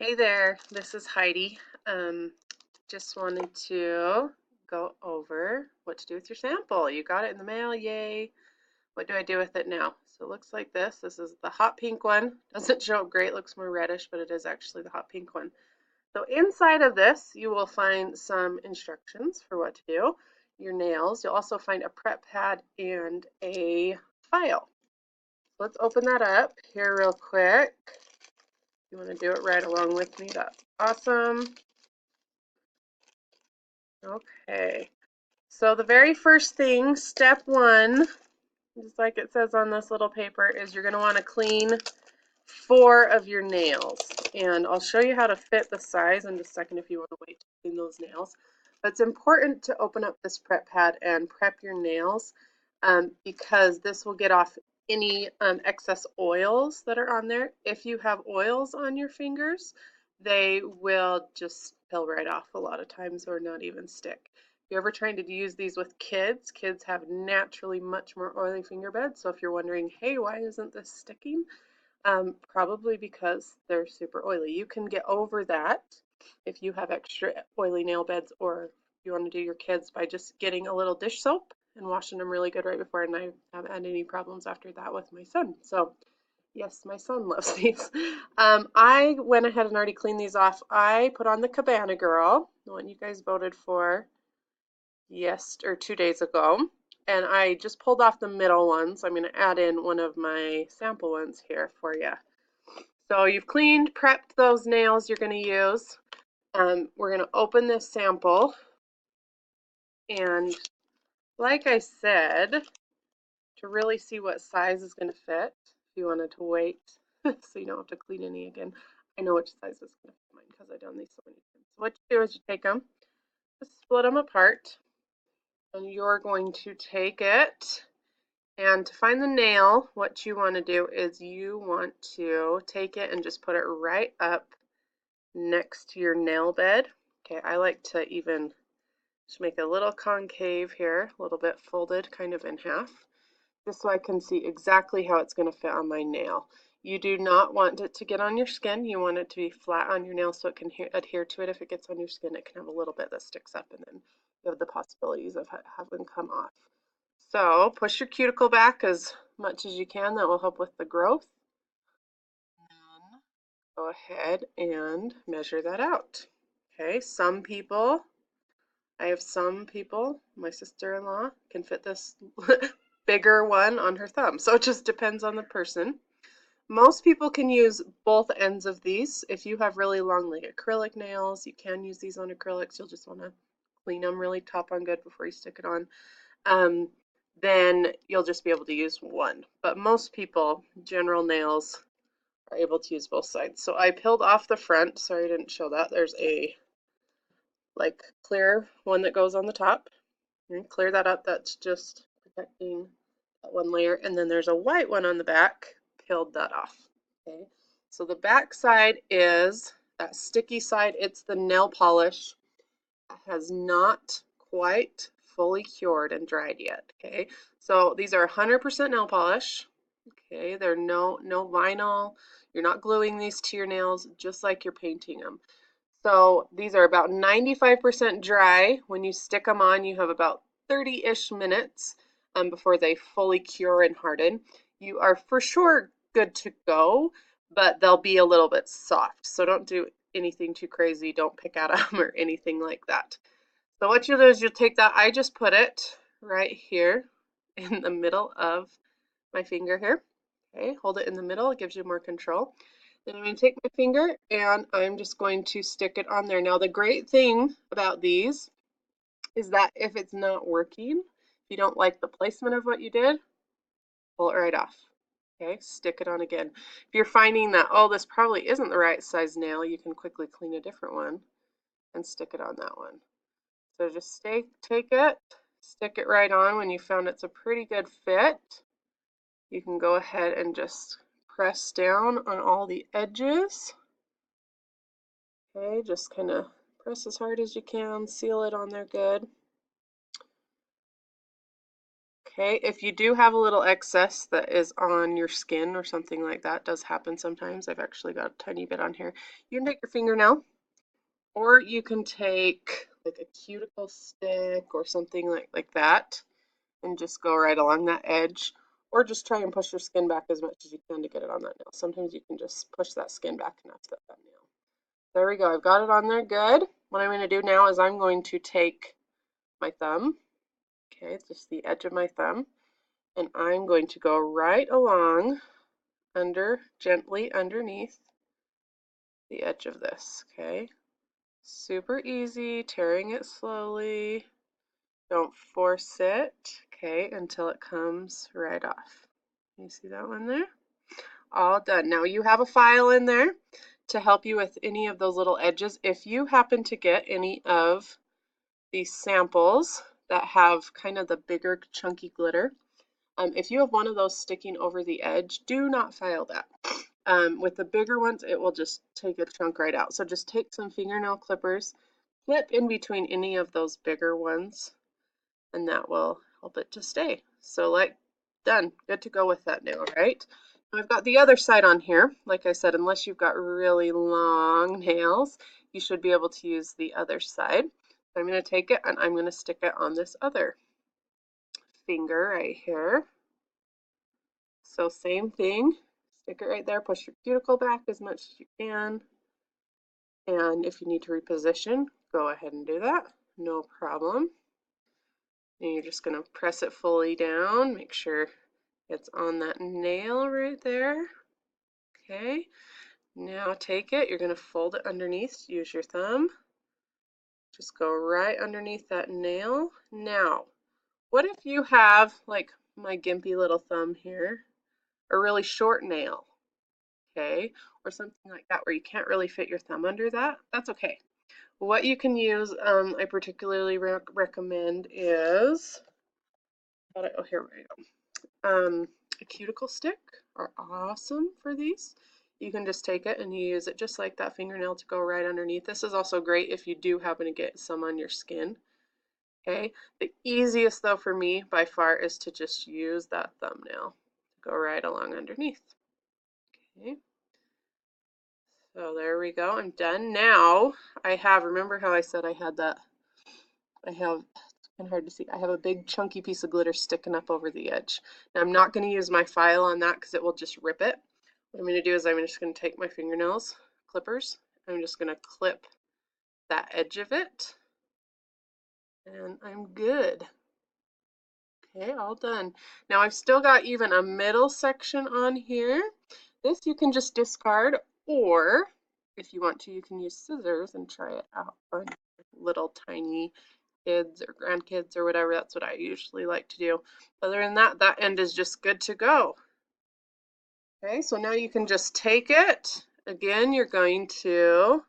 Hey there, this is Heidi. Just wanted to go over what to do with your sample. You got it in the mail, yay. What do I do with it now? So it looks like this. This is the hot pink one. Doesn't show up great, looks more reddish, but it is actually the hot pink one. So inside of this, you will find some instructions for what to do. Your nails. You'll also find a prep pad and a file. Let's open that up here real quick. You want to do it right along with me, that's awesome. Okay, so the very first thing, step one, just like it says on this little paper, is you're going to want to clean 4 of your nails. And I'll show you how to fit the size in just a second if you want to wait to clean those nails. But it's important to open up this prep pad and prep your nails because this will get off any excess oils that are on there. If you have oils on your fingers, they will just peel right off a lot of times or not even stick. If you're ever trying to use these with kids, kids have naturally much more oily finger beds. So if you're wondering, hey, why isn't this sticking? Probably because they're super oily. You can get over that if you have extra oily nail beds or you want to do your kids by just getting a little dish soap and washing them really good right before, and I haven't had any problems after that with my son. So yes, my son loves these. I went ahead and already cleaned these off. I put on the Cabana Girl, the one you guys voted for or 2 days ago. And I just pulled off the middle ones. I'm going to add in one of my sample ones here for you. So you've cleaned, prepped those nails you're going to use. We're going to open this sample. And like I said, to really see what size is going to fit, if you wanted to wait so you don't have to clean any again, I know which size is going to fit mine because I've done these so many times. So what you do is you take them, just split them apart, and you're going to take it. And to find the nail, what you want to do is you want to take it and just put it right up next to your nail bed. Okay, I like to even just make a little concave here, a little bit folded kind of in half, just so I can see exactly how it's going to fit on my nail. You do not want it to get on your skin. You want it to be flat on your nail so it can adhere to it. If it gets on your skin, it can have a little bit that sticks up, and then you have the possibilities of having come off. So push your cuticle back as much as you can. That will help with the growth. And go ahead and measure that out. Okay, I have some people, my sister-in-law can fit this bigger one on her thumb. So it just depends on the person. Most people can use both ends of these. If you have really long like acrylic nails, you can use these on acrylics. You'll just want to clean them really top on good before you stick it on. Then you'll just be able to use one. But most people, general nails, are able to use both sides. So I peeled off the front. Sorry, I didn't show that. There's a like clear one that goes on the top. And clear that up. That's just protecting that one layer. And then there's a white one on the back. Peeled that off. Okay. So the back side is that sticky side. It's the nail polish. It has not quite fully cured and dried yet. Okay. So these are 100% nail polish. Okay. They're no vinyl. You're not gluing these to your nails just like you're painting them. So these are about 95% dry. When you stick them on, you have about 30-ish minutes before they fully cure and harden. You are for sure good to go, but they'll be a little bit soft. So don't do anything too crazy. Don't pick at them or anything like that. So what you'll do is you'll take that. I just put it right here in the middle of my finger here. Okay, hold it in the middle. It gives you more control. Then I'm going to take my finger and I'm just going to stick it on there. Now the great thing about these is that if it's not working, if you don't like the placement of what you did, pull it right off. Okay, stick it on again. If you're finding that, oh, this probably isn't the right size nail, you can quickly clean a different one and stick it on that one. So just take it, stick it right on when you found it's a pretty good fit. You can go ahead and just press down on all the edges. Okay, just kind of press as hard as you can, seal it on there good. Okay, if you do have a little excess that is on your skin or something like that, does happen sometimes. I've actually got a tiny bit on here. You can take your fingernail, or you can take like a cuticle stick or something like that and just go right along that edge, or just try and push your skin back as much as you can to get it on that nail. Sometimes you can just push that skin back enough that that nail. There we go. I've got it on there. Good. What I'm going to do now is I'm going to take my thumb, okay, it's just the edge of my thumb, and I'm going to go right along gently underneath the edge of this, okay? Super easy, tearing it slowly. Don't force it, okay, until it comes right off. You see that one there? All done. Now you have a file in there to help you with any of those little edges. If you happen to get any of these samples that have kind of the bigger chunky glitter, if you have one of those sticking over the edge, do not file that. With the bigger ones, it will just take a chunk right out. So just take some fingernail clippers, clip in between any of those bigger ones, and that will help it to stay. So like, done, good to go with that now, right? I've got the other side on here. Like I said, unless you've got really long nails, you should be able to use the other side. So I'm going to take it and I'm going to stick it on this other finger right here. So same thing, stick it right there, push your cuticle back as much as you can. And if you need to reposition, go ahead and do that, no problem. And you're just going to press it fully down, make sure it's on that nail right there. Okay, now take it, you're going to fold it underneath, use your thumb. Just go right underneath that nail. Now, what if you have, like my gimpy little thumb here, a really short nail, okay, or something like that where you can't really fit your thumb under that? That's okay. What you can use, I particularly recommend is, oh, here we go. A cuticle stick are awesome for these. You can just take it and you use it just like that fingernail to go right underneath. This is also great if you do happen to get some on your skin. Okay, the easiest though for me by far is to just use that thumbnail to go right along underneath. Okay, so there we go, I'm done. Now I have, remember how I said I had that, I have, it's kind of hard to see, I have a big chunky piece of glitter sticking up over the edge. Now I'm not going to use my file on that because it will just rip it. What I'm going to do is I'm just going to take my fingernails, clippers, I'm just going to clip that edge of it, and I'm good. Okay, all done. Now I've still got even a middle section on here. This you can just discard, or if you want to, you can use scissors and try it out on little tiny kids or grandkids or whatever. That's what I usually like to do. Other than that, that end is just good to go. Okay, so now you can just take it. Again, you're going to,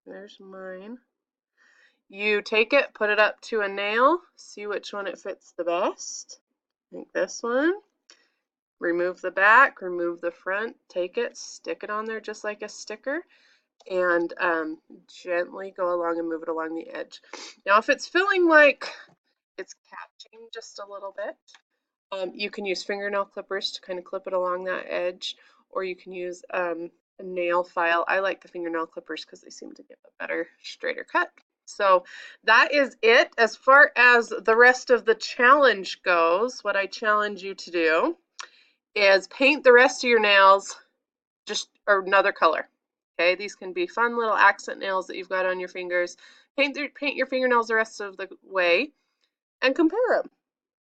there's mine. You take it, put it up to a nail, see which one it fits the best. I think this one. Remove the back, remove the front, take it, stick it on there just like a sticker, and gently go along and move it along the edge. Now, if it's feeling like it's catching just a little bit, you can use fingernail clippers to kind of clip it along that edge, or you can use a nail file. I like the fingernail clippers because they seem to give a better, straighter cut. So that is it. As far as the rest of the challenge goes, what I challenge you to do is paint the rest of your nails just another color. Okay, these can be fun little accent nails that you've got on your fingers. Paint your fingernails the rest of the way and compare them.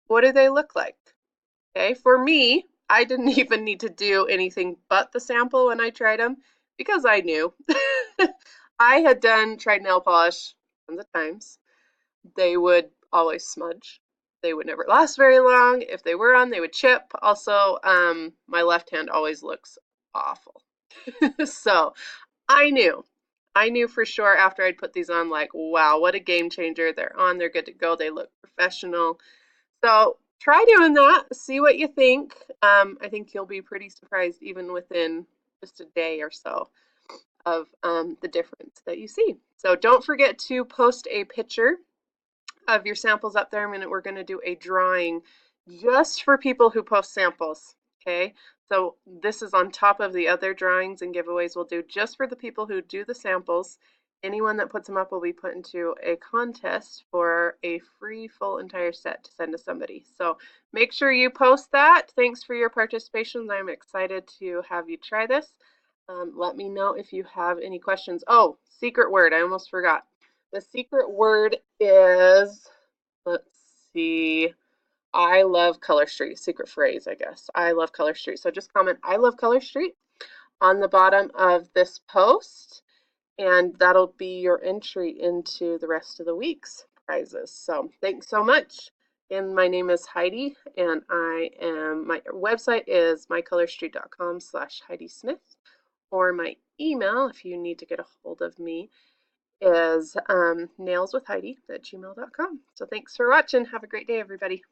What do they look like? Okay, for me, I didn't even need to do anything but the sample when I tried them because I knew. I had tried nail polish tons of times. They would always smudge. They would never last very long. If they were on, they would chip. Also, my left hand always looks awful. So I knew for sure after I'd put these on, like, wow, what a game changer. They're on, they're good to go. They look professional. So try doing that, see what you think. I think you'll be pretty surprised even within just a day or so of the difference that you see. So don't forget to post a picture of your samples up there. We're going to do a drawing just for people who post samples. Okay, so this is on top of the other drawings and giveaways we'll do just for the people who do the samples. Anyone that puts them up will be put into a contest for a free full entire set to send to somebody. So make sure you post that. Thanks for your participation. I'm excited to have you try this. Let me know if you have any questions. Oh, secret word. I almost forgot. The secret word is, let's see, I love Color Street. Secret phrase, I guess. I love Color Street. So just comment, I love Color Street on the bottom of this post, and that'll be your entry into the rest of the week's prizes. So thanks so much. And my name is Heidi, and my website is mycolorstreet.com/Heidi Smith, or my email, if you need to get a hold of me, is nailswithheidi@gmail.com. So thanks for watching. Have a great day, everybody.